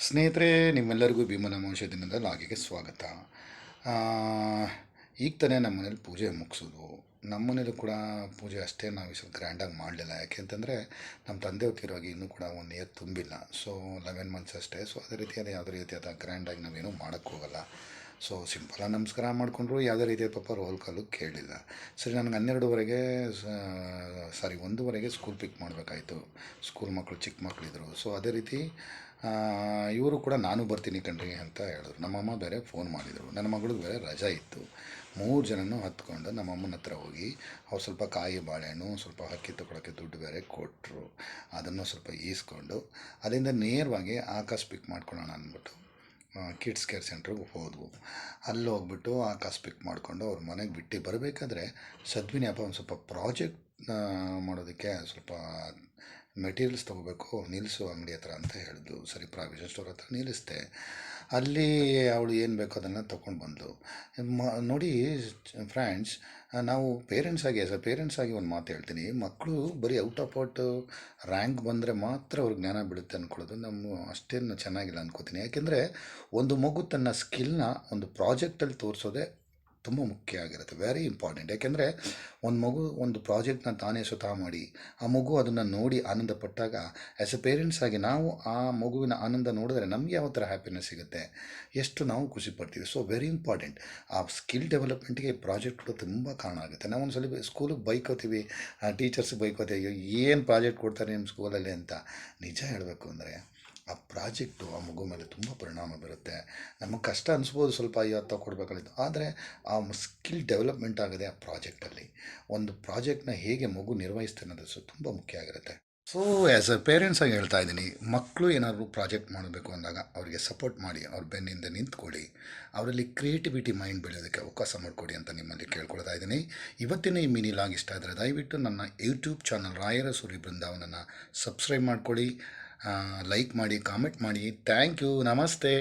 ಸ್ನೇಹಿತರೆ, ನಿಮ್ಮೆಲ್ಲರಿಗೂ ಭೀಮನಮೋಷ ದಿನದ ಲಾಗಿಗೆ ಸ್ವಾಗತ. ಆ, ಈಗ ತಾನೇ ನಮ್ಮ ಮನೇಲಿ ಪೂಜೆ ಮುಗಿಸೋದು. ನಮ್ಮ ಮನೇಲೂ ಕೂಡ ಪೂಜೆ ಅಷ್ಟೇ ನಾವು ಸ್ವಲ್ಪ ಗ್ರ್ಯಾಂಡಾಗಿ ಮಾಡಲಿಲ್ಲ. ಯಾಕೆಂತಂದರೆ ನಮ್ಮ ತಂದೆ ಹೊತ್ತಿರುವಾಗ ಇನ್ನೂ ಕೂಡ 1 ಇಯರ್ ತುಂಬಿಲ್ಲ. ಸೊ 11 ಮಂತ್ಸ್ ಅಷ್ಟೇ. ಸೊ ಅದೇ ರೀತಿಯಾದ ಯಾವುದೇ ರೀತಿಯಾದ ಗ್ರ್ಯಾಂಡಾಗಿ ನಾವೇನೂ ಮಾಡೋಕ್ಕೋಗಲ್ಲ. ಸೊ ಸಿಂಪಲಾಗಿ ನಮಸ್ಕಾರ ಮಾಡಿಕೊಂಡ್ರು, ಯಾವುದೇ ರೀತಿಯ ಪಾಪ ರೋಲ್ ಕಾಲು ಕೇಳಲಿಲ್ಲ. ಸರಿ, ನನಗೆ 12ವರೆಗೆ 1ವರೆಗೆ ಸ್ಕೂಲ್ ಪಿಕ್ ಮಾಡಬೇಕಾಯ್ತು. ಸ್ಕೂಲ್ ಮಕ್ಕಳು ಚಿಕ್ಕ ಮಕ್ಕಳಿದ್ರು. ಸೊ ಅದೇ ರೀತಿ ಇವರು ಕೂಡ ನಾನು ಬರ್ತೀನಿ ಕಣ್ರಿ ಅಂತ ಹೇಳಿದ್ರು. ನಮ್ಮಮ್ಮ ಬೇರೆ ಫೋನ್ ಮಾಡಿದರು. ನನ್ನ ಮಗಳಿಗೆ ಬೇರೆ ರಜಾ ಇತ್ತು. 3 ಜನನೂ ಹತ್ಕೊಂಡು ನಮ್ಮಮ್ಮನ ಹತ್ರ ಹೋಗಿ ಅವ್ರು ಸ್ವಲ್ಪ ಕಾಯಿ ಬಾಳೆಹಣ್ಣು, ಸ್ವಲ್ಪ ಅಕ್ಕಿ ತೊಗೊಳಕ್ಕೆ ದುಡ್ಡು ಬೇರೆ ಕೊಟ್ಟರು. ಅದನ್ನು ಸ್ವಲ್ಪ ಈಸ್ಕೊಂಡು ಅಲ್ಲಿಂದ ನೇರವಾಗಿ ಆಕಾಶ್ ಪಿಕ್ ಮಾಡ್ಕೊಳ್ಳೋಣ ಅಂದ್ಬಿಟ್ಟು ಕಿಡ್ಸ್ ಕೇರ್ ಸೆಂಟ್ರಿಗೆ ಹೋದ್ವು. ಅಲ್ಲಿ ಹೋಗ್ಬಿಟ್ಟು ಆಕಾಶ್ ಪಿಕ್ ಮಾಡಿಕೊಂಡು ಅವ್ರ ಮನೆಗೆ ಬಿಟ್ಟು ಬರಬೇಕಾದ್ರೆ ಸದ್ವಿನ್ಯಪ್ಪ ಒಂದು ಸ್ವಲ್ಪ ಪ್ರಾಜೆಕ್ಟ್ ಮಾಡೋದಕ್ಕೆ ಸ್ವಲ್ಪ ಮೆಟೀರಿಯಲ್ಸ್ ತೊಗೋಬೇಕು, ನಿಲ್ಲಿಸು ಅಂಗಡಿ ಹತ್ರ ಅಂತ ಹೇಳಿದ್ಲು. ಸರಿ, ಪ್ರಾವಿಷನ್ ಸ್ಟೋರ್ ಹತ್ರ ನಿಲ್ಲಿಸ್ದೆ. ಅಲ್ಲಿ ಅವಳು ಏನು ಬೇಕೋ ಅದನ್ನು ತೊಗೊಂಡು ಬಂದಳು. ನೋಡಿ ಫ್ರೆಂಡ್ಸ್, ನಾವು ಪೇರೆಂಟ್ಸ್ ಆಗಿ ಒಂದು ಮಾತು ಹೇಳ್ತೀನಿ. ಮಕ್ಕಳು ಬರೀ ಔಟ್ ಆಫ್ ರ್ಯಾಂಕ್ ಬಂದರೆ ಮಾತ್ರ ಅವ್ರಿಗೆ ಜ್ಞಾನ ಬೀಳುತ್ತೆ ಅಂದ್ಕೊಳ್ಳೋದು ನಮ್ಮ ಅಷ್ಟೇನು ಚೆನ್ನಾಗಿಲ್ಲ ಅಂದ್ಕೋತೀನಿ. ಯಾಕೆಂದರೆ ಒಂದು ಮಗು ತನ್ನ ಸ್ಕಿಲ್ನ ಒಂದು ಪ್ರಾಜೆಕ್ಟಲ್ಲಿ ತೋರಿಸೋದೇ ತುಂಬ ಮುಖ್ಯ ಆಗಿರುತ್ತೆ, ವೆರಿ ಇಂಪಾರ್ಟೆಂಟ್. ಯಾಕೆಂದರೆ ಒಂದು ಮಗು ಒಂದು ಪ್ರಾಜೆಕ್ಟ್ನ ತಾನೇ ಸ್ವತಃ ಮಾಡಿ ಆ ಮಗು ಅದನ್ನು ನೋಡಿ ಆನಂದ ಪಟ್ಟಾಗ ಆ್ಯಸ್ ಎ ಪೇರೆಂಟ್ಸ್ ಆಗಿ ನಾವು ಆ ಮಗುವಿನ ಆನಂದ ನೋಡಿದ್ರೆ ನಮಗೆ ಯಾವ ಥರ ಹ್ಯಾಪಿನೆಸ್ ಸಿಗುತ್ತೆ, ಎಷ್ಟು ನಾವು ಖುಷಿ ಪಡ್ತೀವಿ. So very important. ಆ ಸ್ಕಿಲ್ ಡೆವಲಪ್ಮೆಂಟ್ಗೆ ಪ್ರಾಜೆಕ್ಟ್ಗಳು ತುಂಬ ಕಾರಣ ಆಗುತ್ತೆ. ನಾವು ಒಂದು ಸಲ ಸ್ಕೂಲಿಗೆ ಬೈಕೋತೀವಿ, ಟೀಚರ್ಸ್ಗೆ ಬೈಕೋತೀವಿ, ಅಯ್ಯೋ ಏನು ಪ್ರಾಜೆಕ್ಟ್ ಕೊಡ್ತಾರೆ ನಿಮ್ಮ ಸ್ಕೂಲಲ್ಲಿ ಅಂತ. ನಿಜ ಹೇಳಬೇಕು ಅಂದರೆ ಆ ಪ್ರಾಜೆಕ್ಟು ಆ ಮಗು ಮೇಲೆ ತುಂಬ ಪರಿಣಾಮ ಬೀರುತ್ತೆ. ನಮಗೆ ಕಷ್ಟ ಅನಿಸ್ಬೋದು ಸ್ವಲ್ಪ, ಅಯ್ಯೋ ಕೊಡಬೇಕಾಗಿತ್ತು, ಆದರೆ ಆ ಸ್ಕಿಲ್ ಡೆವಲಪ್ಮೆಂಟ್ ಆಗಿದೆ ಆ ಪ್ರಾಜೆಕ್ಟಲ್ಲಿ. ಒಂದು ಪ್ರಾಜೆಕ್ಟ್ನ ಹೇಗೆ ಮಗು ನಿರ್ವಹಿಸ್ತಾರೆ ಅನ್ನೋದು ತುಂಬ ಮುಖ್ಯ ಆಗಿರುತ್ತೆ. ಸೊ ಆ್ಯಸ್ ಎ ಪೇರೆಂಟ್ಸ್ ಆಗಿ ಹೇಳ್ತಾ ಇದ್ದೀನಿ, ಮಕ್ಕಳು ಏನಾದರೂ ಪ್ರಾಜೆಕ್ಟ್ ಮಾಡಬೇಕು ಅಂದಾಗ ಅವರಿಗೆ ಸಪೋರ್ಟ್ ಮಾಡಿ, ಅವ್ರ ಬೆನ್ನಿಂದ ನಿಂತ್ಕೊಳ್ಳಿ, ಅವರಲ್ಲಿ ಕ್ರಿಯೇಟಿವಿಟಿ ಮೈಂಡ್ ಬೆಳೆಯೋದಕ್ಕೆ ಅವಕಾಶ ಮಾಡಿಕೊಡಿ ಅಂತ ನಿಮ್ಮಲ್ಲಿ ಕೇಳ್ಕೊಳ್ತಾ ಇದ್ದೀನಿ. ಇವತ್ತಿನ ಈ ಮಿನಿ ಲಾಗ್ ಇಷ್ಟ ಆದರೆ ದಯವಿಟ್ಟು ನನ್ನ ಯೂಟ್ಯೂಬ್ ಚಾನಲ್ ರಾಯರ ಸೂರಿ ಬೃಂದಾವನನ್ನು ಸಬ್ಸ್ಕ್ರೈಬ್ ಮಾಡ್ಕೊಳ್ಳಿ, ಲೈಕ್ ಮಾಡಿ, ಕಾಮೆಂಟ್ ಮಾಡಿ. ಥ್ಯಾಂಕ್ ಯು, ನಮಸ್ತೆ.